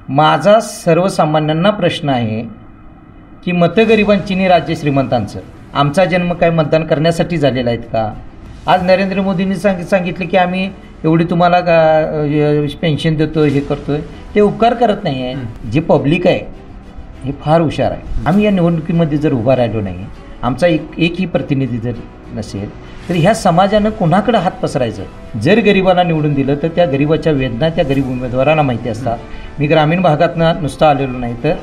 माझा सर्वसामान्यांना प्रश्न आहे की मतगरिबांची आणि राज्य श्रीमंतांचं. आमचा जन्म काय मतदान करण्यासाठी झालेला आहेत का? आज नरेंद्र मोदींनी सांगितले की आम्ही एवढी तुम्हाला पेन्शन देतो, हे करतो आहे. ते उपकार करत नाही आहे. जे पब्लिक आहे हे फार हुशार आहे. आम्ही या निवडणुकीमध्ये जर उभा राहिलो नाही, आमचा एकही प्रतिनिधी जर नसेल तर ह्या समाजानं कोणाकडे हात पसरायचं? जर गरिबाला निवडून दिलं तर त्या गरिबाच्या वेदना त्या गरीब उमेदवारांना माहिती असतात. मी ग्रामीण भागातनं नुसतं आलेलो नाही तर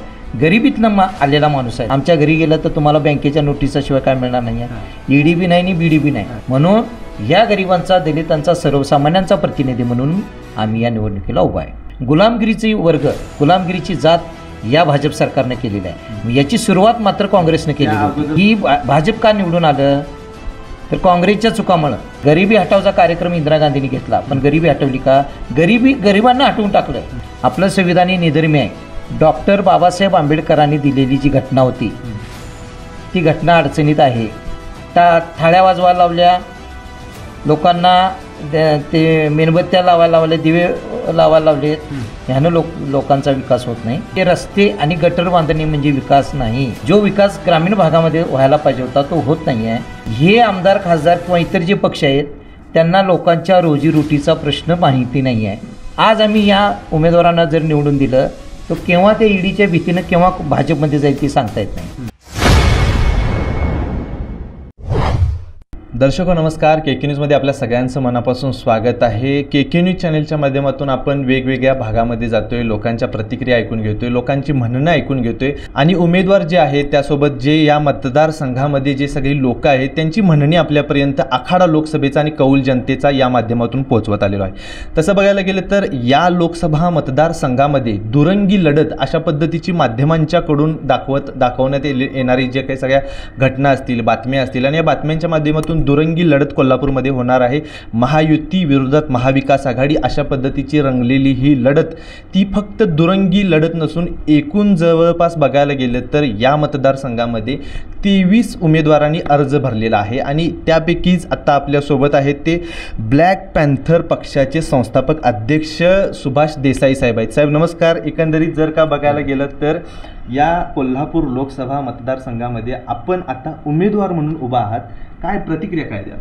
गरिबीतनं आलेला माणूस आहे. आमच्या घरी गेलं तर तुम्हाला बँकेच्या नोटिसाशिवाय काय मिळणार नाही आहे. ईडी बी नाही आणि बीडी बी नाही. म्हणून या गरिबांचा, दलितांचा, सर्वसामान्यांचा प्रतिनिधी म्हणून आम्ही या निवडणुकीला उभा आहे. गुलामगिरीची वर्ग, गुलामगिरीची जात या भाजप सरकारनं केलेली आहे. याची सुरुवात मात्र काँग्रेसनं केलेली होती. ही भाजप का निवडून आलं तर काँग्रेसच्या चुकामुळं. गरिबी हटावचा कार्यक्रम इंदिरा गांधींनी घेतला, पण गरिबी हटवली का? गरिबांना हटवून टाकलं. आपलं संविधान हे निधर्मी आहे. डॉक्टर बाबासाहेब आंबेडकरांनी दिलेली जी घटना होती ती घटना अडचणीत आहे. थाळ्या वाजवायला लावल्या, लोकांना ते मेणबत्त्या लावायला लावले, दिवे लावायला लावलेत. ह्यानं लोकांचा विकास होत नाही. ते रस्ते आणि गटर बांधणी म्हणजे विकास नाही. जो विकास ग्रामीण भागामध्ये व्हायला पाहिजे होता तो होत नाही आहे. हे आमदार, खासदार किंवा इतर जे पक्ष आहेत त्यांना लोकांच्या रोजीरोटीचा प्रश्न माहिती नाही आहे. आज आम्ही या उमेदवारांना जर निवडून दिलं तर केव्हा ते ईडीच्या भीतीनं केव्हा भाजपमध्ये जाईल ते सांगता येत नाही. दर्शको नमस्कार. के न्यूजमध्ये आपल्या सगळ्यांचं मनापासून स्वागत आहे. के न्यूज चॅनलच्या माध्यमातून आपण वेगवेगळ्या भागामध्ये जातोय, लोकांच्या प्रतिक्रिया ऐकून घेतोय, लोकांची म्हणणं ऐकून घेतोय आणि उमेदवार जे आहेत त्यासोबत जे या मतदारसंघामध्ये जे सगळी लोक आहेत त्यांची म्हणणी आपल्यापर्यंत आखाडा लोकसभेचा आणि कौल जनतेचा या माध्यमातून पोहोचवत आलेलो आहे. तसं बघायला गेलं तर या लोकसभा मतदारसंघामध्ये दुरंगी लढत अशा पद्धतीची माध्यमांच्याकडून दाखवण्यात येणारी जे काही सगळ्या घटना असतील, बातम्या असतील आणि या बातम्यांच्या माध्यमातून दुरंगी लढत कोल्हापूरमध्ये होणार आहे. महायुती विरोधात महाविकास आघाडी अशा पद्धतीची रंगलेली ही लढत ती फक्त दुरंगी लढत नसून एकूण जवळपास बघायला गेलं तर या मतदारसंघामध्ये 23 उमेदवारांनी अर्ज भरलेला आहे आणि त्यापैकीच आता आपल्यासोबत आहेत ते ब्लॅक पॅन्थर पक्षाचे संस्थापक अध्यक्ष सुभाष देसाई साहेब आहेत. साहेब नमस्कार. एकंदरीत जर का बघायला गेलं तर या कोल्हापूर लोकसभा मतदारसंघामध्ये आपण आता उमेदवार म्हणून उभा आहात, काय प्रतिक्रिया काय द्या?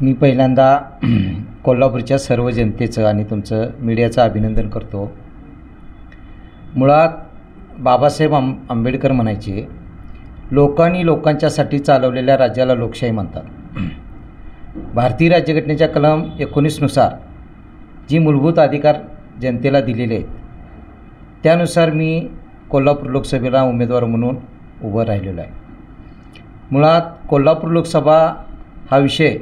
मी पहिल्यांदा कोल्हापूरच्या सर्व जनतेचं आणि तुमचं मीडियाचं अभिनंदन करतो. मुळात बाबासाहेब आंबेडकर म्हणायचे, लोकांनी लोकांच्यासाठी चालवलेल्या राज्याला लोकशाही म्हणतात. भारतीय राज्यघटनेच्या कलम 19 नुसार जी मूलभूत अधिकार जनतेला दिलेले आहेत त्यानुसार मी कोल्हापूर लोकसभेला उमेदवार म्हणून उभं राहिलेलो आहे. मुळात कोल्हापूर लोकसभा हा विषय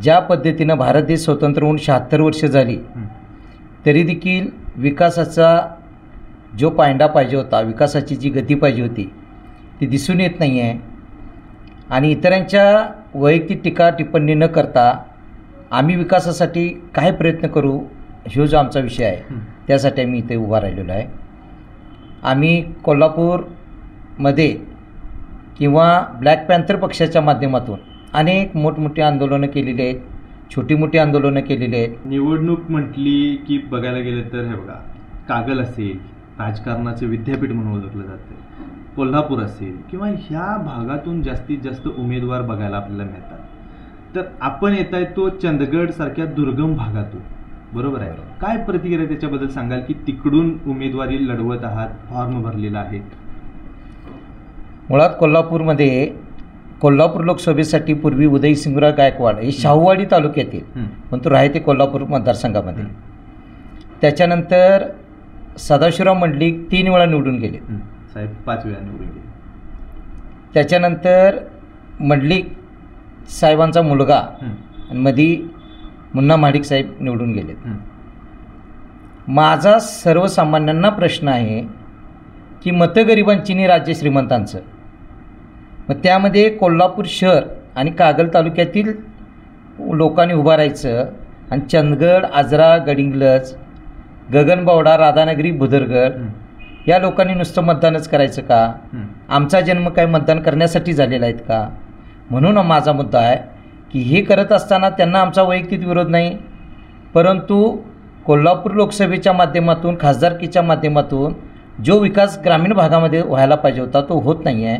ज्या पद्धतीनं भारत देश स्वतंत्र होऊन 76 वर्ष झाली तरी देखील विकासाचा जो पायंडा पाहिजे होता, विकासाची जी गती पाहिजे होती ती दिसून येत नाही आहे. आणि इतरांच्या वैयक्तिक टीका टिप्पणी न करता आम्ही विकासासाठी काय प्रयत्न करू ह्यो जो आमचा विषय आहे त्यासाठी आम्ही इथे उभा राहिलेलो आहे. आम्ही कोल्हापूरमध्ये किंवा ब्लॅक पॅन्थर पक्षाच्या माध्यमातून अनेक मोठमोठी आंदोलनं केलेली आहेत, छोटी मोठी आंदोलनं केलेली आहेत. निवडणूक म्हटली की बघायला गेलं तर हे बघा, कागल असेल, राजकारणाचे विद्यापीठ म्हणून ओळखलं जातं, कोल्हापूर असेल किंवा ह्या भागातून जास्तीत जास्त उमेदवार बघायला आपल्याला मिळतात. तर आपण येत आहे तो चंदगड सारख्या दुर्गम भागातून, बरोबर आहे. काय प्रतिक्रिया त्याच्याबद्दल सांगाल की तिकडून उमेदवारी लढवत आहात, फॉर्म भरलेला आहे? मुळात कोल्हापूर लोकसभेसाठी पूर्वी उदयसिंगराव गायकवाड हे शाहूवाडी तालुक्यातील, पण तो राहते कोल्हापूर मतदारसंघामध्ये. त्याच्यानंतर सदाशिवराव मंडलिक 3 वेळा निवडून गेले, साहेब 5 वेळा निवडून गेले. त्याच्यानंतर मंडलिक साहेबांचा मुलगा आणि मधी मुन्ना महाडिक साहेब निवडून गेले. माझा सर्वसामान्यांना प्रश्न आहे की मतगरिबांची आणि राज्य श्रीमंतांचं. मग त्यामध्ये कोल्हापूर शहर आणि कागल तालुक्यातील लोकांनी उभं राहायचं आणि चंदगड, आजरा, गडिंग्लज, गगनबावडा, राधानगरी, भुदरगड या लोकांनी नुसतं मतदानच करायचं का? आमचा जन्म काय मतदान करण्यासाठी झालेला आहेत का? म्हणून माझा मुद्दा आहे की हे करत असताना त्यांना आमचा वैयक्तिक विरोध नाही, परंतु कोल्हापूर लोकसभेच्या माध्यमातून, खासदारकीच्या माध्यमातून जो विकास ग्रामीण भागामध्ये व्हायला पाहिजे होता तो होत नाही आहे.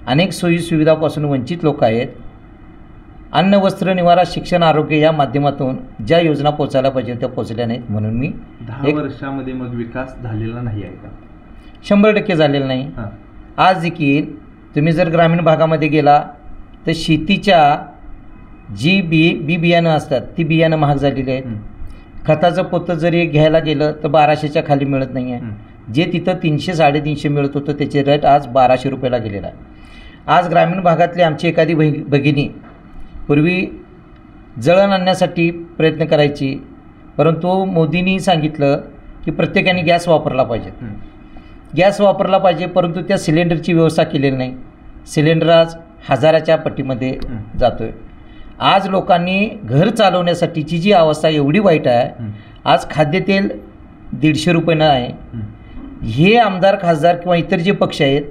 अनेक सोयीसुविधापासून वंचित लोक आहेत. अन्न, वस्त्र, निवारा, शिक्षण, आरोग्य या माध्यमातून ज्या योजना पोचायला पाहिजे त्या पोचल्या नाहीत. म्हणून मी 10 वर्षामध्ये मग विकास झालेला नाही आहे का? 100% झालेला नाही. आज देखील तुम्ही जर ग्रामीण भागामध्ये गेला तर शेतीच्या जी बियाणं असतात ती बियाणं महाग झालेली आहेत. खताचं पोतं जरी घ्यायला गेलं तर 1200च्या खाली मिळत नाही आहे. जे तिथं 300-350 मिळत होतं त्याचे रेट आज 1200 रुपयाला गेलेला आहे. आज ग्रामीण भागातली आमची एखादी भगिनी पूर्वी जळण आणण्यासाठी प्रयत्न करायची, परंतु मोदींनी सांगितलं की प्रत्येकाने गॅस वापरला पाहिजे. गॅस वापरला पाहिजे, परंतु त्या सिलेंडरची व्यवस्था केलेली नाही. सिलेंडर आज हजाराच्या पट्टीमध्ये जातो आहे. आज लोकांनी घर चालवण्यासाठीची जी अवस्था एवढी वाईट आहे. आज खाद्यतेल 150 रुपयानं आहे. हे आमदार, खासदार किंवा इतर जे पक्ष आहेत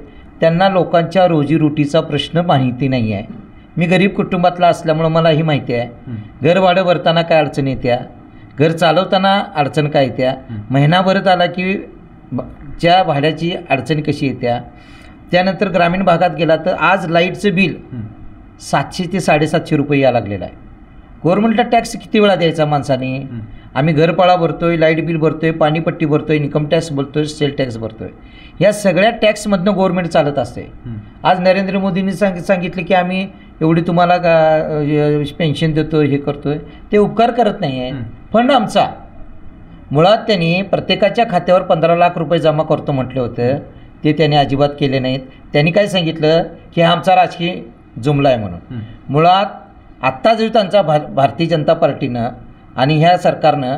त्यांना लोकांच्या रोजीरोटीचा प्रश्न माहिती नाही आहे. मी गरीब कुटुंबातला असल्यामुळं मला ही माहिती आहे. घर भाडं भरताना काय अडचण येत्या, घर चालवताना अडचण काय येत्या, महिनाभरात आला की च्या भाड्याची अडचण कशी येत्या. त्यानंतर ग्रामीण भागात गेला तर आज लाईटचं बिल 700 ते 750 रुपये यायला लागलेलं आहे. गव्हर्नमेंटला टॅक्स किती वेळा द्यायचा माणसाने? आम्ही घरपाळा भरतोय, लाईट बिल भरतोय, पाणीपट्टी भरतोय, इन्कम टॅक्स भरतोय, सेल टॅक्स भरतोय. या सगळ्या टॅक्समधनं गव्हर्नमेंट चालत असते. आज नरेंद्र मोदींनी सांगितलं की आम्ही एवढी तुम्हाला पेन्शन देतो, हे करतोय. ते उपकार करत नाही आहे. फंड आमचा मुळात त्यांनी प्रत्येकाच्या खात्यावर 15 लाख रुपये जमा करतो म्हटलं होतं, ते त्यांनी अजिबात केले नाहीत. त्यांनी काय सांगितलं की हा आमचा राजकीय जुमला आहे म्हणून. मुळात आत्ता जो त्यांचा भारतीय जनता पार्टीनं आणि ह्या सरकारनं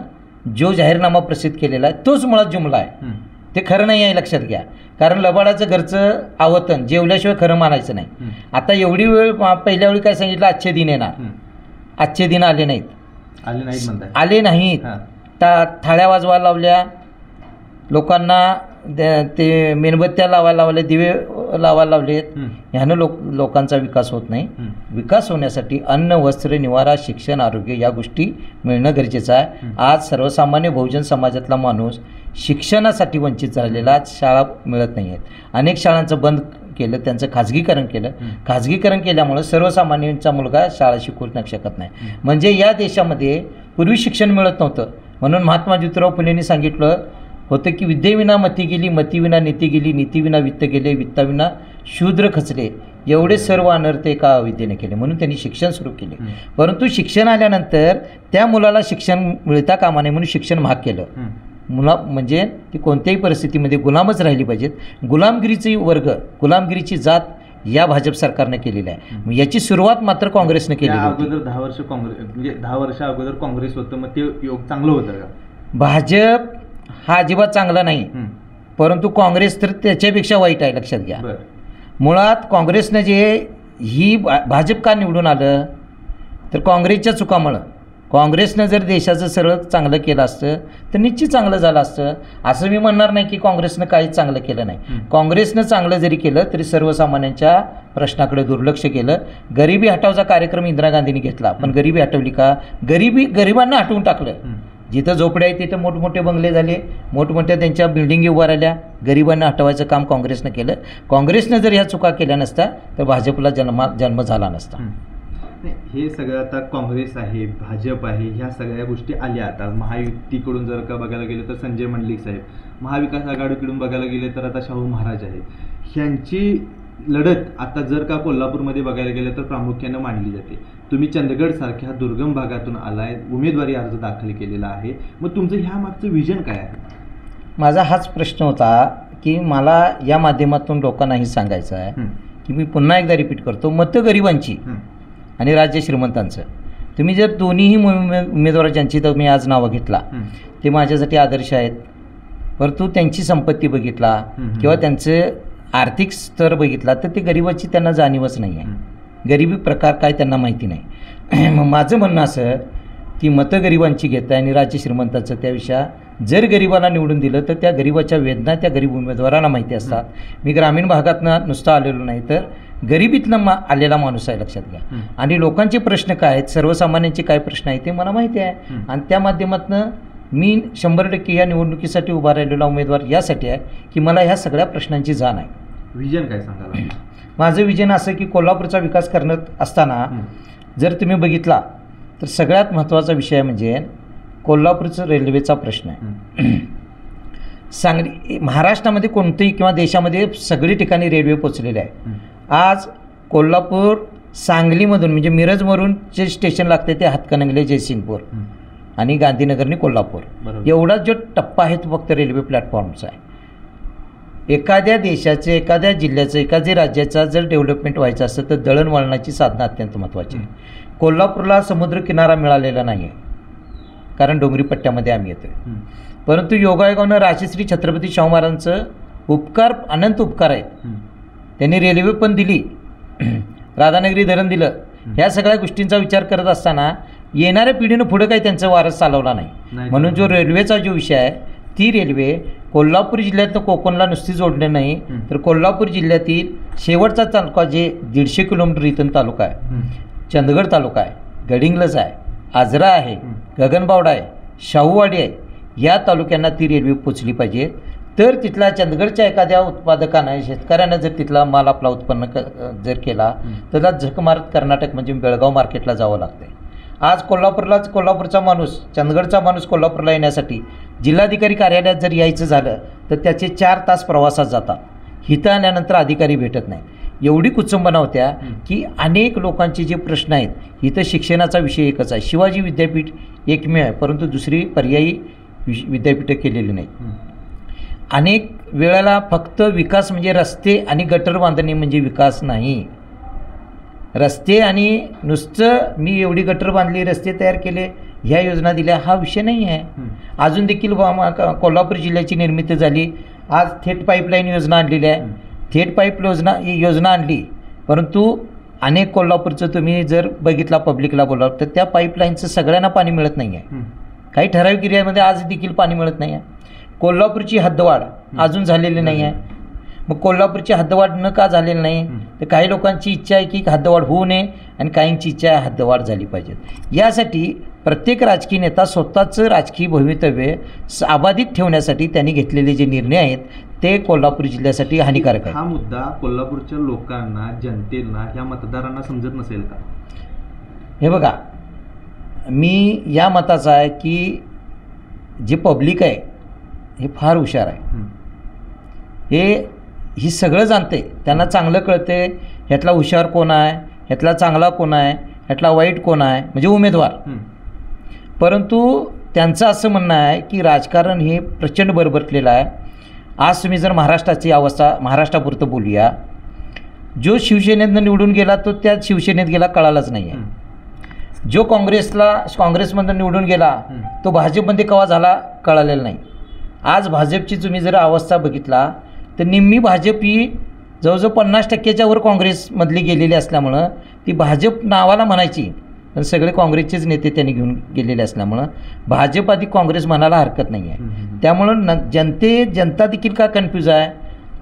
जो जाहीरनामा प्रसिद्ध केलेला आहे तोच मुळात जुमला आहे. ते खरं नाही आहे, लक्षात घ्या. कारण लबाडाचं घरचं आवतन जेवल्याशिवाय खरं मानायचं नाही. आता एवढी वेळ पहिल्या वेळी काय सांगितलं, आजचे दिन येणार. आजचे दिन आले नाहीत. आले नाहीत. थाळ्या वाजवायला लावल्या, लोकांना ते मेणबत्त्या लावायला लावल्या, दिवे लावायला लावलेत. ह्यानं लोकांचा विकास होत नाही. विकास होण्यासाठी अन्न, वस्त्र, निवारा, शिक्षण, आरोग्य या गोष्टी मिळणं गरजेचं आहे. आज सर्वसामान्य बहुजन समाजातला माणूस शिक्षणासाठी वंचित झालेला, आज शाळा मिळत नाही आहेत. अनेक शाळांचं बंद केलं, त्यांचं खाजगीकरण केलं. खाजगीकरण केल्यामुळं सर्वसामान्यांचा मुलगा शाळा शिकू शकत नाही. म्हणजे या देशामध्ये पूर्वी शिक्षण मिळत नव्हतं. म्हणून महात्मा ज्योतिराव फुलेंनी सांगितलं होतं की विद्येविना मती गेली, मतीविना नीती गेली, नीतीविना वित्त गेले, वित्ताविना शूद्र खचले, एवढे सर्व अनर्थ एका अविद्येने केले. म्हणून त्यांनी शिक्षण सुरू केले. परंतु शिक्षण आल्यानंतर त्या मुलाला शिक्षण मिळता कामा नये म्हणून शिक्षण महाग केलं. म्हणजे ती कोणत्याही परिस्थितीमध्ये गुलामच राहिली पाहिजेत. गुलामगिरीची वर्ग, गुलामगिरीची जात या भाजप सरकारने केलेली आहे. याची सुरुवात मात्र काँग्रेसने केली होती. अगोदर 10 वर्ष काँग्रेस, म्हणजे 10 वर्ष अगोदर काँग्रेस होतं, मग ते योग चांगलं होतं का? भाजप हा अजिबात चांगला नाही, परंतु काँग्रेस तर त्याच्यापेक्षा वाईट आहे, लक्षात घ्या. मुळात काँग्रेसनं ही भाजप का निवडून आलं तर काँग्रेसच्या चुकामुळं. काँग्रेसनं जर देशाचं सरळ चांगलं केलं असतं तर निश्चित चांगलं झालं असतं. असं मी म्हणणार नाही की काँग्रेसनं काहीच चांगलं केलं नाही. काँग्रेसनं चांगलं जरी केलं तरी सर्वसामान्यांच्या प्रश्नाकडे दुर्लक्ष केलं. गरिबी हटावचा कार्यक्रम इंदिरा गांधींनी घेतला, पण गरिबी हटवली का? गरिबांना हटवून टाकलं. जिथं झोपड्या आहेत तिथं मोठमोठे बंगले झाले, मोठमोठ्या त्यांच्या बिल्डिंगी उभा राहिल्या. गरिबांना हटवायचं काम काँग्रेसनं केलं. काँग्रेसनं जर ह्या चुका केल्या नसत्या तर भाजपला जन्म झाला नसता. हे सगळं आता काँग्रेस आहे, भाजप आहे, ह्या सगळ्या गोष्टी आल्या. आता महायुतीकडून जर का बघायला गेलं तर संजय मंडलिक साहेब, महाविकास आघाडीकडून बघायला गेलं तर आता शाहू महाराज आहेत. ह्यांची लढत आता जर का कोल्हापूरमध्ये बघायला गेलं तर प्रामुख्यानं मांडली जाते. तुम्ही चंदगडसारख्या दुर्गम भागातून आलाय, उमेदवारी अर्ज दाखल केलेला आहे, मग तुमचं ह्या मागचं विजन काय आहे? माझा हाच प्रश्न होता की मला या माध्यमातून लोकांना हे सांगायचं आहे की मी पुन्हा एकदा रिपीट करतो, मतं गरिबांची आणि राज्य श्रीमंतांचं. तुम्ही जर दोन्हीही उमेदवार ज्यांची तर मी आज नावं घेतला ते माझ्यासाठी आदर्श आहेत, परंतु त्यांची संपत्ती बघितला किंवा त्यांचं आर्थिक स्तर बघितला तर ते गरिबाची त्यांना जाणीवच नाही आहे. गरिबी प्रकार काय त्यांना माहिती नाही. मग माझं म्हणणं असं की मतं गरिबांची घेत आहे आणि राज्य श्रीमंताचं, त्याविषयी जर गरिबाला निवडून दिलं तर त्या गरिबाच्या वेदना त्या गरीब उमेदवाराला माहिती असतात. मी ग्रामीण भागातनं नुसतं आलेलो नाही तर गरिबीतनं आलेला माणूस आहे, लक्षात घ्या. आणि लोकांचे प्रश्न काय आहेत, सर्वसामान्यांचे काय प्रश्न आहेत ते मला माहिती आहे. आणि त्या माध्यमातून मी 100% या निवडणुकीसाठी उभा राहिलेला उमेदवार यासाठी आहे की मला ह्या सगळ्या प्रश्नांची जाण आहे. विजन काय सांगाल? माझं विजन असं की कोल्हापूरचा विकास करत असताना जर तुम्ही बघितला तर सगळ्यात महत्त्वाचा विषय म्हणजे कोल्हापूरचं रेल्वेचा प्रश्न आहे. सांगली महाराष्ट्रामध्ये कोणतेही किंवा देशामध्ये सगळी ठिकाणी रेल्वे पोचलेले आहे. आज कोल्हापूर सांगलीमधून म्हणजे मिरजवरून जे स्टेशन लागते ते हातकणंगले, जयसिंगपूर आणि गांधीनगरनी कोल्हापूर एवढा जो टप्पा आहे तो फक्त रेल्वे प्लॅटफॉर्मचा आहे. एखाद्या देशाचे, एखाद्या जिल्ह्याचं, एखाद्या राज्याचा जर डेव्हलपमेंट व्हायचं असेल तर दळणवळणाची साधनं अत्यंत महत्त्वाची आहे. कोल्हापूरला समुद्रकिनारा मिळालेला नाही आहे कारण डोंगरी पट्ट्यामध्ये आम्ही येतो आहे. परंतु योगायोगानं राजश्री छत्रपती शाहू महाराजांचं उपकार अनंत उपकार आहेत. त्यांनी रेल्वे पण दिली, राधानगरी धरण दिलं. ह्या सगळ्या गोष्टींचा विचार करत असताना येणाऱ्या पिढीनं पुढं काही त्यांचा वारस चालवला नाही. म्हणून जो रेल्वेचा जो विषय आहे ती रेल्वे कोल्हापूर जिल्ह्यातनं कोकणला नुसती जोडले नाही तर कोल्हापूर जिल्ह्यातील शेवटचा तालुका जे 150 किलोमीटर इथून तालुका आहे, चंदगड तालुका आहे, गडिंग्लज आहे, आजरा आहे, गगनबावडा आहे, शाहूवाडी आहे, या तालुक्यांना ती रेल्वे पोचली पाहिजे. तर तिथला चंदगडच्या एखाद्या उत्पादकानं, शेतकऱ्यानं जर तिथला माल आपला उत्पन्न जर केला तर त्याला झक मारत कर्नाटक म्हणजे बेळगाव मार्केटला जावं लागतं. आज कोल्हापूरचा माणूस, चंदगडचा माणूस कोल्हापूरला येण्यासाठी जिल्हाधिकारी कार्यालयात जर यायचं झालं तर त्याचे 4 तास प्रवासात जातात. इथं आल्यानंतर अधिकारी भेटत नाही. एवढी कुचंबना होत्या की अनेक लोकांचे जे प्रश्न आहेत, इथं शिक्षणाचा विषय एकच आहे. शिवाजी विद्यापीठ एकमेव आहे परंतु दुसरी पर्यायी विद्यापीठं केलेली नाहीत. अनेक वेळेला फक्त विकास म्हणजे रस्ते आणि गटर बांधणे म्हणजे विकास नाही. रस्ते आणि नुसतं मी एवढी गटर बांधली, रस्ते तयार केले, ह्या योजना दिल्या, हा विषय नाही आहे. अजून देखील कोल्हापूर जिल्ह्याची निर्मिती झाली. आज थेट पाईपलाईन योजना आणलेली आहे. थेट पाईप योजना आणली परंतु अनेक कोल्हापूरचं तुम्ही जर बघितला, पब्लिकला बोलावं तर त्या पाईपलाईनचं सगळ्यांना पाणी मिळत नाही आहे. काही ठराविक एरियामध्ये आज देखील पाणी मिळत नाही आहे. कोल्हापूरची हद्दवाढ अजून झालेली नाही आहे. मग कोल्हापूरची हद्दवाढ न का झालेली नाही तर काही लोकांची इच्छा आहे की हद्दवाढ होऊ नये आणि काहींची इच्छा आहे हद्दवाढ झाली पाहिजे. यासाठी प्रत्येक राजकीय नेता स्वतःचं राजकीय भवितव्य अबाधित ठेवण्यासाठी त्यांनी घेतलेले जे निर्णय आहेत ते कोल्हापूर जिल्ह्यासाठी हानिकारक आहे. हा मुद्दा कोल्हापूरच्या लोकांना, जनतेला, ह्या मतदारांना समजत नसेल का? हे बघा, मी या मताचा आहे की जे पब्लिक आहे हे फार हुशार आहे. ही सगळं जाणते, त्यांना चांगलं कळते ह्यातला हुशार कोण आहे, ह्यातला चांगला कोण आहे, ह्यातला वाईट कोण आहे म्हणजे उमेदवार. परंतु त्यांचं असं म्हणणं आहे की राजकारण हे प्रचंड बरबरलेलं आहे. आज तुम्ही जर महाराष्ट्राची अवस्था, महाराष्ट्रापुरतं बोलूया, जो शिवसेनेतनं निवडून गेला तो त्या शिवसेनेत गेला कळालाच नाही आहे. जो काँग्रेसमधून निवडून गेला तो भाजपमध्ये केव्हा झाला कळालेला नाही. आज भाजपची तुम्ही जर अवस्था बघितला तर निम्मी भाजप ही जवळजवळ 50%च्या वर काँग्रेसमधली गेलेली असल्यामुळं ती भाजप नावाला म्हणायची पण सगळे काँग्रेसचेच नेते त्यांनी घेऊन गेलेले असल्यामुळं भाजप आधी काँग्रेस म्हणायला हरकत नाही आहे. त्यामुळं जनता देखील का कन्फ्यूज आहे.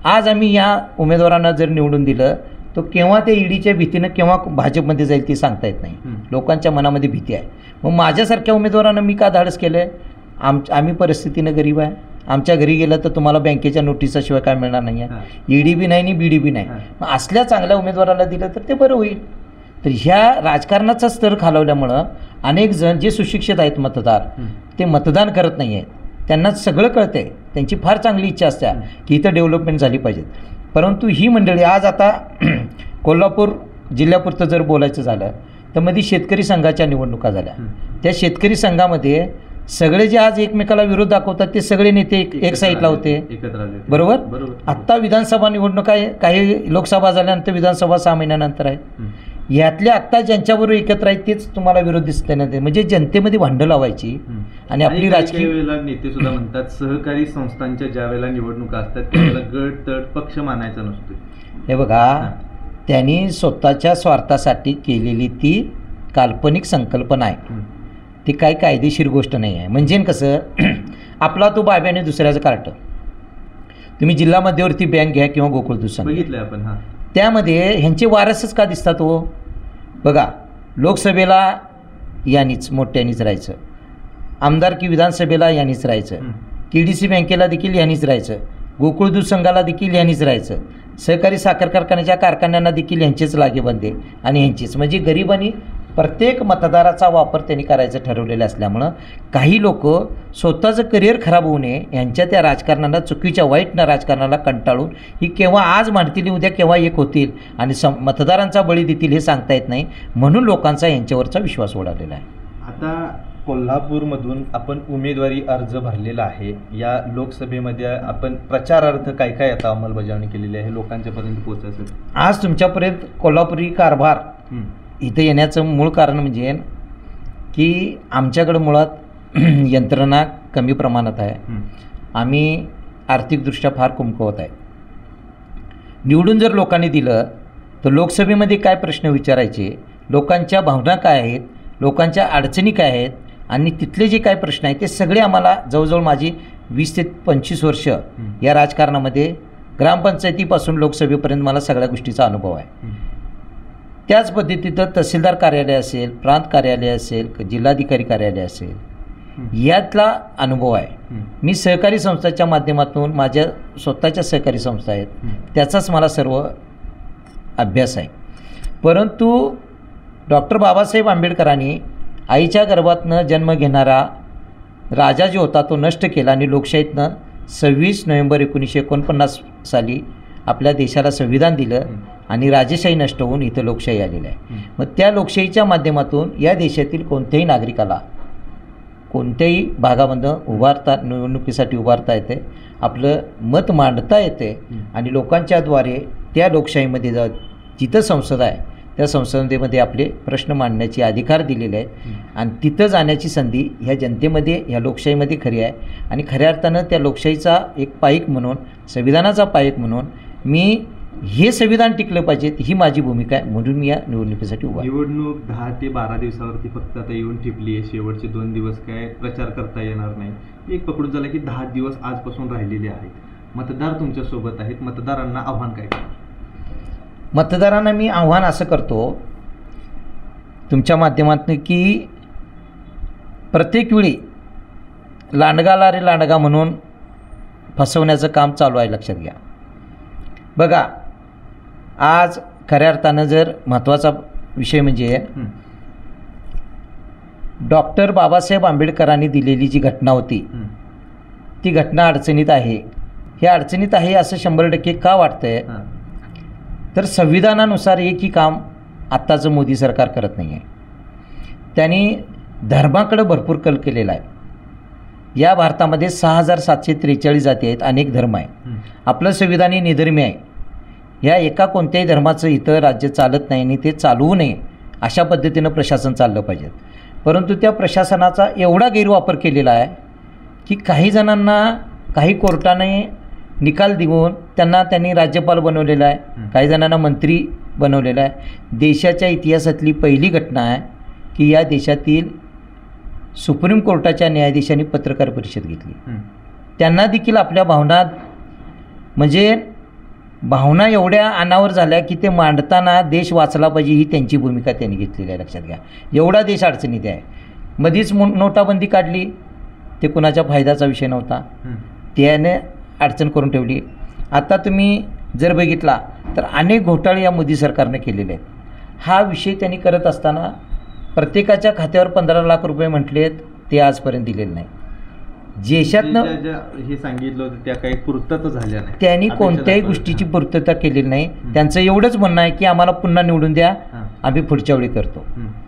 आज आम्ही या उमेदवारांना जर निवडून दिलं तो केव्हा ते ईडीच्या भीतीनं केव्हा भाजपमध्ये जाईल ते सांगता येत नाही. लोकांच्या मनामध्ये भीती आहे. मग माझ्यासारख्या उमेदवारांना मी का धाडस केलं आहे? आम्ही परिस्थितीनं गरीब आहे. आमच्या घरी गेलं तर तुम्हाला बँकेच्या नोटिसाशिवाय काय मिळणार नाही आहे. ईडी बी नाही आणि बीडी बी नाही. मग असल्या चांगल्या उमेदवाराला दिलं तर ते बरं होईल. तर ह्या राजकारणाचा स्तर खालवल्यामुळं अनेक जण जे सुशिक्षित आहेत मतदार ते मतदान करत नाही आहेत. त्यांना सगळं कळतं आहे. त्यांची फार चांगली इच्छा असते की इथं डेव्हलपमेंट झाली पाहिजे. परंतु ही मंडळी आज आता कोल्हापूर जिल्ह्यापुरतं जर बोलायचं झालं तर मध्ये शेतकरी संघाच्या निवडणुका झाल्या. त्या शेतकरी संघामध्ये सगळे जे आज एकमेकाला विरोध दाखवतात ते सगळे नेते एक साईडला होते. बरोबर. आत्ता विधानसभा निवडणूक आहे, काही लोकसभा झाल्यानंतर विधानसभा 6 महिन्यानंतर आहे. यातले आत्ता ज्यांच्याबरोबर एकत्र आहेत तेच तुम्हाला विरोध दिसते ना. म्हणजे जनतेमध्ये भांडं लावायची आणि आपली राजकीय वेळेला नेते सुद्धा म्हणतात सहकारी संस्थांच्या ज्या वेळेला निवडणुका असतात त्यावेळेला गट तट पक्ष मानायचा नसतो. हे बघा, त्यांनी स्वतःच्या स्वार्थासाठी केलेली ती काल्पनिक संकल्पना आहे. ती काही कायदेशीर गोष्ट नाही आहे. म्हणजे कसं आपला तो बाब्याने दुसऱ्याचं कार्ट. तुम्ही जिल्हा मध्यवर्ती बँक घ्या किंवा गोकुळ दूध संघ बघितलं आपण. त्यामध्ये ह्यांचे वारसच का दिसतात हो? बघा, लोकसभेला यानीच मोठ्यानीच राहायचं, आमदारकी विधानसभेला यांनीच राहायचं, KDC बँकेला देखील यांनीच राहायचं, गोकुळ दूध संघाला देखील यांनीच राहायचं, सहकारी साखर कारखान्याच्या कारखान्यांना देखील यांचेच लागेबंदे आणि यांचीच, म्हणजे गरिबांनी प्रत्येक मतदाराचा वापर त्यांनी करायचं ठरवलेलं असल्यामुळं काही लोक स्वतःचं करिअर खराब होऊ नये यांच्या त्या राजकारणाला, चुकीच्या वाईट राजकारणाला कंटाळून ही केव्हा आज मांडतील, उद्या केव्हा एक होतील आणि मतदारांचा बळी देतील हे सांगता येत नाही, म्हणून लोकांचा यांच्यावरचा विश्वास उडालेला आहे. आता कोल्हापूरमधून आपण उमेदवारी अर्ज भरलेला आहे. या लोकसभेमध्ये आपण प्रचारार्थ काय काय आता अंमलबजावणी केलेली आहे लोकांच्यापर्यंत पोहोचायचं? आज तुमच्यापर्यंत कोल्हापुरी कारभार इथं येण्याचं मूळ कारण म्हणजे की आमच्याकडं मुळात यंत्रणा कमी प्रमाणात आहे. आम्ही आर्थिकदृष्ट्या फार कमकुवत आहे. निवडून जर लोकांनी दिलं तर लोकसभेमध्ये काय प्रश्न विचारायचे, लोकांच्या भावना काय आहेत, लोकांच्या अडचणी काय आहेत आणि तिथले जे काय प्रश्न आहेत ते सगळे आम्हाला जवळजवळ माझी 20 ते 25 वर्ष या राजकारणामध्ये ग्रामपंचायतीपासून लोकसभेपर्यंत मला सगळ्या गोष्टीचा अनुभव आहे. त्याच पद्धतीनं तहसीलदार कार्यालय असेल, प्रांत कार्यालय असेल, जिल्हाधिकारी कार्यालय असेल, यातला अनुभव आहे. मी सहकारी संस्थाच्या माध्यमातून माझ्या स्वतःच्या सहकारी संस्था आहेत त्याचाच मला सर्व अभ्यास आहे. परंतु डॉक्टर बाबासाहेब आंबेडकरांनी आईच्या गर्भातनं जन्म घेणारा राजा जो होता तो नष्ट केला आणि लोकशाहीतनं 26 नोव्हेंबर 1949 साली आपल्या देशाला संविधान दिलं आणि राजेशाही नष्ट होऊन इथं लोकशाही आलेली आहे. मग त्या लोकशाहीच्या माध्यमातून या देशातील कोणत्याही नागरिकाला कोणत्याही भागामधनं निवडणुकीसाठी उभारता येते, आपलं मत मांडता येते आणि लोकांच्याद्वारे त्या लोकशाहीमध्ये जिथं संसद आहे त्या संसदेमध्ये आपले प्रश्न मांडण्याचे अधिकार दिलेले आहेत आणि तिथं जाण्याची संधी ह्या जनतेमध्ये, ह्या लोकशाहीमध्ये खरी आहे. आणि खऱ्या अर्थानं त्या लोकशाहीचा एक पाईक म्हणून, संविधानाचा पाईक म्हणून मी हे संविधान टिकलं पाहिजे ही माझी भूमिका आहे, म्हणून मी या निवडणुकीसाठी उभा. निवडणूक 10 ते 12 दिवसावरती फक्त आता येऊन टिपली आहे. शेवटचे 2 दिवस काय प्रचार करता येणार नाही. एक पकडून झाला की 10 दिवस आजपासून राहिलेले आहेत. मतदार तुमच्यासोबत आहेत. मतदारांना आव्हान काय करणार? मतदारांना मी आव्हान असं करतो तुमच्या माध्यमातून की प्रत्येक वेळी लांडगाला रे लांडगा म्हणून फसवण्याचं काम चालू आहे, लक्षात घ्या. बघा, आज खऱ्या अर्थानं जर महत्त्वाचा विषय म्हणजे डॉक्टर बाबासाहेब आंबेडकरांनी दिलेली जी घटना होती ती घटना अडचणीत आहे. हे अडचणीत आहे असं 100% का वाटतंय तर संविधानानुसार एकही काम आत्ताचं मोदी सरकार करत नाही आहे. त्यांनी धर्माकडं भरपूर कल केलेला आहे. या भारतामध्ये 6743 जाती आहेत, अनेक धर्म आहे. आपलं संविधान हे निधर्मी आहे. या एका कोणत्याही धर्माचं इथं राज्य चालत नाही आणि ते चालवू नये अशा पद्धतीनं प्रशासन चाललं पाहिजे. परंतु त्या प्रशासनाचा एवढा गैरवापर केलेला आहे की काही जणांना काही कोर्टाने निकाल देऊन त्यांनी राज्यपाल बनवलेला आहे, काही जणांना मंत्री बनवलेला आहे. देशाच्या इतिहासातली पहिली घटना आहे की या देशातील सुप्रीम कोर्टाच्या न्यायाधीशांनी पत्रकार परिषद घेतली. त्यांना देखील आपल्या भावना एवढ्या अनावर झाल्या की ते मांडताना देश वाचला पाहिजे ही त्यांची भूमिका त्यांनी घेतलेली आहे, लक्षात घ्या. एवढा देश अडचणीत आहे. मधीच नोटाबंदी काढली, ते कुणाच्या फायद्याचा विषय नव्हता, त्याने अडचण करून ठेवली. आता तुम्ही जर बघितला तर अनेक घोटाळे या मोदी सरकारने केलेले आहेत. हा विषय त्यांनी करत असताना प्रत्येकाच्या खात्यावर 15 लाख रुपये म्हटलेत, ते आजपर्यंत दिलेले नाही. देशातनं हे सांगितलं होतं त्या काही पूर्तता झाल्या नाही, त्यांनी कोणत्याही गोष्टीची पूर्तता केलेली नाही. त्यांचं एवढंच म्हणणं आहे की आम्हाला पुन्हा निवडून द्या, आम्ही पुढच्या वेळी करतो.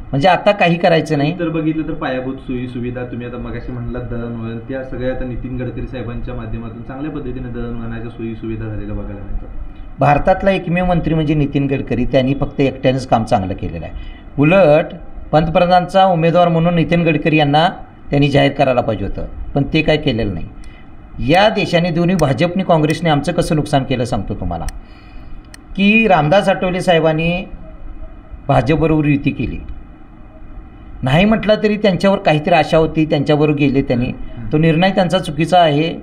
म्हणजे आता काही करायचं नाही. तर बघितलं तर पायाभूत सोयी सुविधा तुम्ही आता मगाशी म्हणला दळणवळण, त्या सगळ्या आता नितीन गडकरी साहेबांच्या माध्यमातून चांगल्या पद्धतीने दळणवळणाच्या सोयी सुविधा झालेल्या बघायला मिळतात. भारतातला एकमेव मंत्री म्हणजे नितीन गडकरी, त्यांनी फक्त एकट्यानेच काम चांगलं केलेलं आहे. उलट पंतप्रधानचा उमेदवार म्हणून नितीन गडकरी यांना त्यांनी जाहीर करायला पाहिजे होतं, पण ते काय केलेलं नाही. या देशाने दोन्ही भाजपने काँग्रेसने आमचं कसं नुकसान केलं सांगतो तुम्हाला. की रामदास आठवले साहेबांनी भाजपबरोबर युती केली, नाही म्हटलं तरी त्यांच्यावर काहीतरी आशा होती, त्यांच्याबरोबर गेले त्यांनी. तो निर्णय त्यांचा चुकीचा आहे,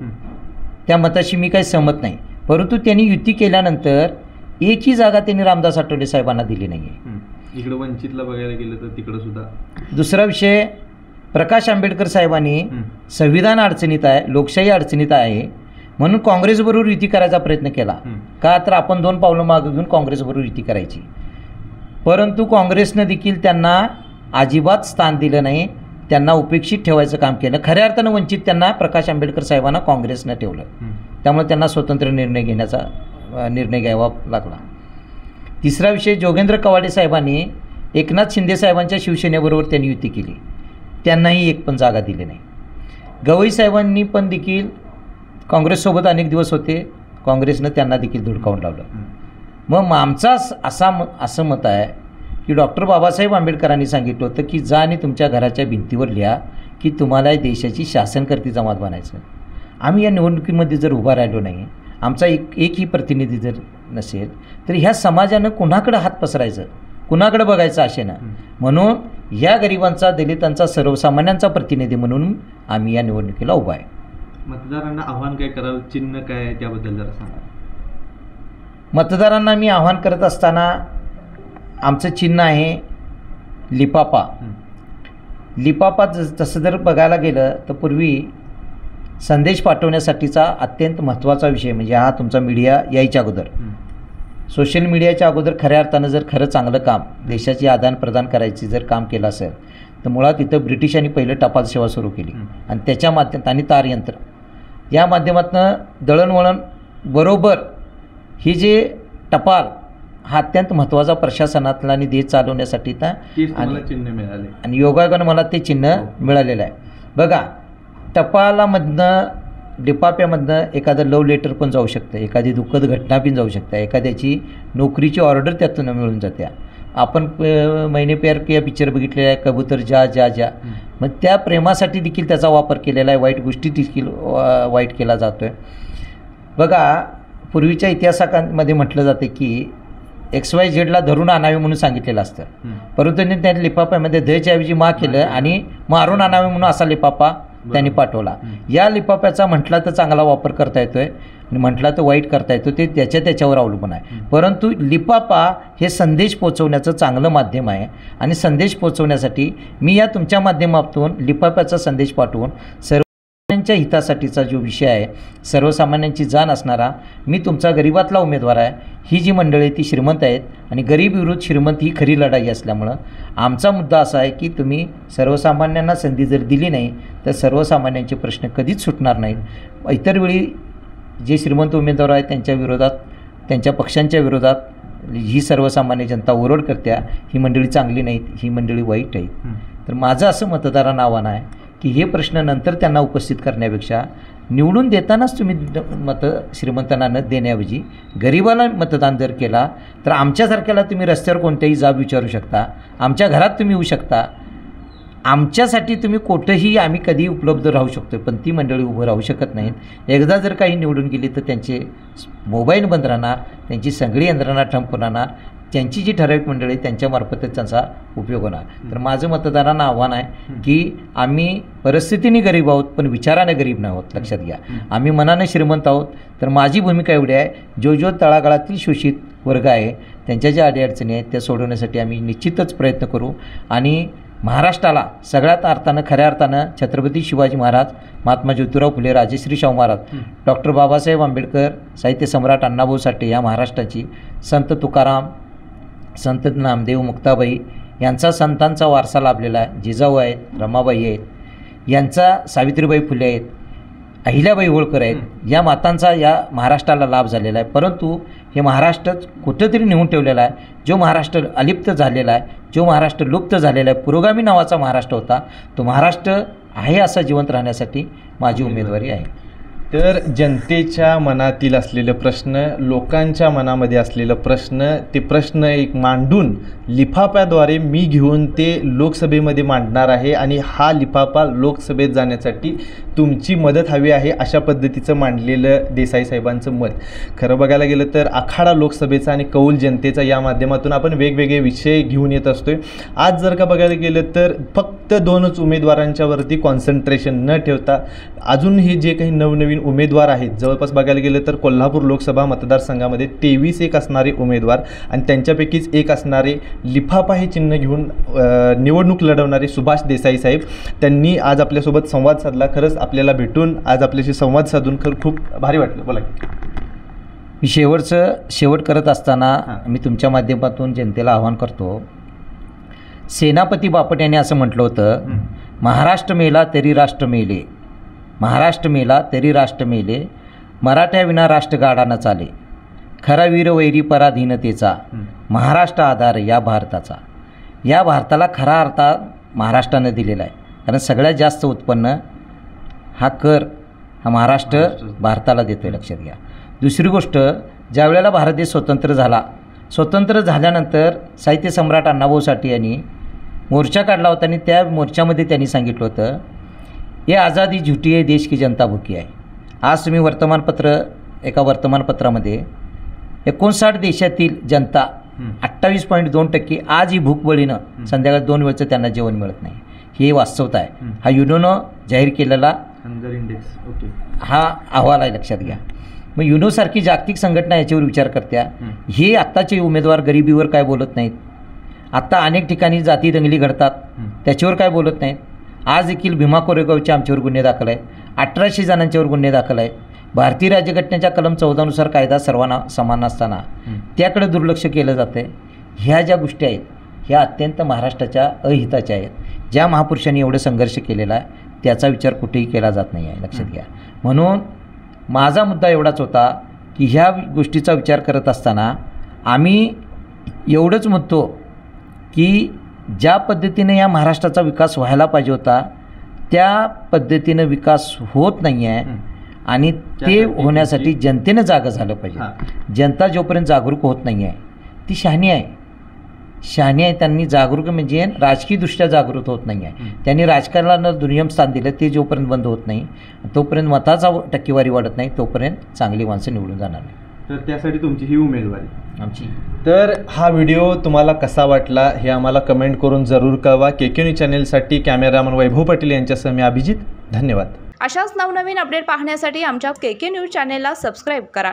त्या मताशी मी काही सहमत नाही. परंतु त्यांनी युती केल्यानंतर एकही जागा त्यांनी रामदास आठवले साहेबांना दिली नाही आहे. इकडं वंचितला बघायला गेलं तर तिकडं सुद्धा. दुसरा विषय, प्रकाश आंबेडकर साहेबांनी संविधान अडचणीत आहे, लोकशाही अडचणीत आहे म्हणून काँग्रेसबरोबर युती करायचा प्रयत्न केला. का तर आपण 2 पावलं मागे घेऊन काँग्रेसबरोबर युती करायची. परंतु काँग्रेसनं देखील त्यांना अजिबात स्थान दिलं नाही, त्यांना उपेक्षित ठेवायचं काम केलं. खऱ्या अर्थानं वंचित त्यांना प्रकाश आंबेडकर साहेबांना काँग्रेसनं ठेवलं. त्यामुळे त्यांना स्वतंत्र निर्णय घ्यावा लागला. तिसरा विषय, जोगेंद्र कवाडे साहेबांनी एकनाथ शिंदे साहेबांच्या शिवसेनेबरोबर त्यांनी युती केली, त्यांनाही एक पण जागा दिली नाही. गवई साहेबांनी पण देखील काँग्रेससोबत अनेक दिवस होते, काँग्रेसनं त्यांना देखील धुडकावून लावलं. मग आमचा असं मत आहे की डॉक्टर बाबासाहेब आंबेडकरांनी सांगितलं होतं की जा आणि तुमच्या घराच्या भिंतीवर लिहा की तुम्हाला देशाची शासनकर्ती जमात बनायचं. आम्ही या निवडणुकीमध्ये जर उभा राहिलो नाही, आमचा एकही प्रतिनिधी जर नसेल तर ह्या समाजानं कुणाकडं हात पसरायचं, कुणाकडं बघायचं आशेनं. म्हणून या गरिबांचा, दलितांचा, सर्वसामान्यांचा प्रतिनिधी म्हणून आम्ही या निवडणुकीला उभा आहे. मतदारांना आव्हान काय कराल, चिन्ह काय आहे त्याबद्दल जरा सांगा. मतदारांना मी आव्हान करत असताना आमचं चिन्ह आहे लिपापा. लिपापा तसं जर बघायला गेलं तर पूर्वी संदेश पाठवण्यासाठीचा अत्यंत महत्त्वाचा विषय म्हणजे हा तुमचा मीडिया यायच्या अगोदर, सोशल मीडियाच्या अगोदर खऱ्या अर्थानं जर खरं चांगलं काम, देशाची आदानप्रदान करायची जर काम केलं असेल तर मुळात इथं ब्रिटिशांनी पहिलं टपाल सेवा सुरू केली आणि त्याच्या माध्यमात आणि तारयंत्र या माध्यमातून दळणवळण बरोबर ही जे टपाल हा अत्यंत महत्त्वाचा प्रशासनातला आणि देश चालवण्यासाठी आणि चिन्ह मिळाले आणि योगायोगानं मला ते चिन्ह मिळालेलं आहे. बघा, टपालामधनं, लिपाप्यामधनं एखादं लव्ह लेटर पण जाऊ शकतं, एखादी दुःखद घटना पण जाऊ शकते, एखाद्याची नोकरीची ऑर्डर त्यातून मिळून जाते. आपण मैंने प्यार किया पिक्चर बघितलेला आहे, कबूतर जा जा जा. मग त्या प्रेमासाठी देखील त्याचा वापर केलेला आहे, वाईट गोष्टी देखील वाईट केला जातो आहे. बघा, पूर्वीच्या इतिहासामध्ये म्हटलं जाते की XYZला धरून आणावे म्हणून सांगितलेलं असतं, परंतु त्यांनी त्या लिफाफ्यामध्ये धच्या ऐवजी मा केलं आणि मारून आणावे म्हणून असा लिफाफा त्यांनी पाठवला. या लिफाफ्याचा म्हटला तर चांगला वापर करता येतो आहे आणि म्हटला तर वाईट करता येतो, ते त्याच्यावर अवलंबून आहे. परंतु लिफाफा हे संदेश पोचवण्याचं चांगलं माध्यम आहे आणि संदेश पोचवण्यासाठी मी या तुमच्या माध्यमातून लिफाफ्याचा संदेश पाठवून सर्वसामान्यांच्या हितासाठीचा जो विषय आहे, सर्वसामान्यांची जाण असणारा, मी तुमचा गरिबातला उमेदवार आहे. ही जी मंडळी ती श्रीमंत आहेत आणि गरीब विरुद्ध श्रीमंत ही खरी लढाई असल्यामुळं आमचा मुद्दा असा आहे की तुम्ही सर्वसामान्यांना संधी जर दिली नाही तर सर्वसामान्यांचे प्रश्न कधीच सुटणार नाहीत. इतर वेळी जे श्रीमंत उमेदवार आहेत त्यांच्या विरोधात, त्यांच्या पक्षांच्या विरोधात ही सर्वसामान्य जनता ओरड करत्या, ही मंडळी चांगली नाहीत, ही मंडळी वाईट आहेत. तर माझं असं मतदारांना आव्हान आहे की हे प्रश्न नंतर त्यांना उपस्थित करण्यापेक्षा निवडून देतानाच तुम्ही मतं श्रीमंतांना न देण्याऐवजी गरिबाला मतदान जर केला तर आमच्यासारख्याला तुम्ही रस्त्यावर कोणत्याही जाब विचारू शकता, आमच्या घरात तुम्ही येऊ शकता, आमच्यासाठी तुम्ही कुठंही आम्ही कधी उपलब्ध राहू शकतो. पण ती मंडळी उभं राहू शकत नाहीत. एकदा जर काही निवडून गेली तर त्यांचे मोबाईल बंद राहणार, त्यांची सगळी यंत्रणा ठंप राहणार, त्यांची जी ठराविक मंडळी त्यांच्यामार्फतच त्यांचा उपयोग होणार. तर माझं मतदारांना आव्हान आहे की आम्ही परिस्थितीने गरीब आहोत पण विचाराने गरीब नाही आहोत, लक्षात घ्या. आम्ही मनाने श्रीमंत आहोत. तर माझी भूमिका एवढी आहे, जो तळागाळातील शोषित वर्ग आहे त्यांच्या ज्या अडीअडचणी आहेत त्या सोडवण्यासाठी आम्ही निश्चितच प्रयत्न करू आणि महाराष्ट्राला सगळ्यात अर्थानं, खऱ्या अर्थानं छत्रपती शिवाजी महाराज, महात्मा ज्योतिराव फुले, राजश्री शाहू महाराज, डॉक्टर बाबासाहेब आंबेडकर, साहित्य सम्राट अण्णाभाऊ साठे या महाराष्ट्राची, संत तुकाराम, संत नामदेव, मुक्ताबाई यांचा संतांचा वारसा लाभलेला आहे. जिजाऊ आहेत, रमाबाई आहेत, यांचा सावित्रीबाई फुले आहेत, अहिल्याबाई होळकर आहेत, या मातांचा या महाराष्ट्राला लाभ झालेला आहे. परंतु हे महाराष्ट्र कुठंतरी नेऊन ठेवलेला आहे. जो महाराष्ट्र अलिप्त झालेला आहे, जो महाराष्ट्र लुप्त झालेला आहे, पुरोगामी नावाचा महाराष्ट्र होता, तो महाराष्ट्र आहे असा जिवंत राहण्यासाठी माझी उमेदवारी आहे. तर जनतेच्या मनातील असलेले प्रश्न, लोकांच्या मनामध्ये असलेलं प्रश्न, ते प्रश्न एक मांडून लिफाफ्याद्वारे मी घेऊन ते लोकसभेमध्ये मांडणार आहे आणि हा लिफाफा लोकसभेत जाण्यासाठी तुमची मदत हवी आहे, अशा पद्धतीचं मांडलेलं देसाई साहेबांचं मत. खरं बघायला गेलं तर आखाडा लोकसभेचा आणि कौल जनतेचा या माध्यमातून आपण वेगवेगळे विषय घेऊन येत असतोय. आज जर का बघायला गेलं तर फक्त 2च उमेदवारांच्यावरती कॉन्सन्ट्रेशन न ठेवता अजून हे जे काही नवनवीन उमेदवार आहेत. जवळपास बघायला गेलं तर कोल्हापूर लोकसभा मतदारसंघामध्ये 23 असणारे उमेदवार आणि त्यांच्यापैकीच एक असणारे लिफाफा हे चिन्ह घेऊन निवडणूक लढवणारे सुभाष देसाई साहेब, त्यांनी आज आपल्यासोबत संवाद साधला. खरंच आपल्याला भेटून आज आपल्याशी संवाद साधून खूप भारी वाटलं. बोला की. मी शेवट करत असताना मी तुमच्या माध्यमातून जनतेला आवाहन करतो. सेनापती बापट यांनी असं म्हटलं होतं, महाराष्ट्र मेला तरी राष्ट्र मेले, महाराष्ट्र मेला तरी राष्ट्र मेले, मराठ्याविना राष्ट्र गाडा न चाले, खरा वीर वैरी पराधीनतेचा, महाराष्ट्र आधार या भारताचा. या भारताला खरा अर्थ महाराष्ट्रानं दिलेला आहे, कारण सगळ्यात जास्त उत्पन्न हा कर हा महाराष्ट्र भारताला देतो आहे, लक्षात घ्या. दुसरी गोष्ट, ज्या वेळेला भारत देश स्वतंत्र झाल्यानंतर साहित्य सम्राट अण्णाभाऊ साठे यांनी मोर्चा काढला होता आणि त्या मोर्चामध्ये त्यांनी सांगितलं होतं, ये आझादी झुटी आहे, देश की जनता भुकी आहे. आज तुम्ही एका वर्तमानपत्रामध्ये 59 देशातील जनता 28.2% आजही भूकबळीनं संध्याकाळी 2 वेळचं त्यांना जेवण मिळत नाही. ही वास्तवता आहे. हा युनोनं जाहीर केलेला हंगर इंडेक्स हा अहवाल आहे, लक्षात घ्या. मग युनोसारखी जागतिक संघटना याच्यावर विचार करत्या. हे आत्ताचे उमेदवार गरिबीवर काय बोलत नाहीत. आत्ता अनेक ठिकाणी जाती दंगली घडतात, त्याच्यावर काय बोलत नाहीत. आज देखील भीमा कोरेगावचे आमच्यावर गुन्हे दाखल आहेत, 1800 जणांच्यावर गुन्हे दाखल आहेत. भारतीय राज्यघटनेच्या कलम 14 कायदा सर्वांना समान असताना त्याकडे दुर्लक्ष केलं जातं आहे. ह्या ज्या गोष्टी आहेत ह्या अत्यंत महाराष्ट्राच्या अहिताच्या आहेत. ज्या महापुरुषांनी एवढं संघर्ष केलेला आहे त्याचा विचार कुठेही केला जात नाही आहे, लक्षात घ्या. म्हणून माझा मुद्दा एवढाच होता की ह्या गोष्टीचा विचार करत असताना आम्ही एवढंच म्हणतो की ज्या पद्धतीने या महाराष्ट्राचा विकास व्हायला पाहिजे होता त्या पद्धतीनं विकास होत नाही आहे आणि ते होण्यासाठी जनतेनं जागं झालं पाहिजे. जनता जोपर्यंत जागरूक होत नाही आहे ती शहाणी आहे. त्यांनी जागरूक म्हणजे राजकीयदृष्ट्या जागृत होत नाही आहे. त्यांनी राजकारणाला दुय्यम स्थान दिलं, ते जोपर्यंत बंद होत नाही तोपर्यंत मताचा टक्केवारी वाढत नाही तोपर्यंत चांगली माणसं निवडून जाणार नाही. तर त्यासाठी तुमची ही उमेदवारी आमची. तर हा व्हिडिओ तुम्हाला कसा वाटला हे आम्हाला कमेंट करून जरूर कळवा. KK न्यूज चॅनेलसाठी कॅमेरामन वैभव पाटील यांच्यासह मी अभिजित. धन्यवाद. अशाच नवनवीन अपडेट पाहण्यासाठी आमच्या KK न्यूज चॅनेलला सबस्क्राईब करा.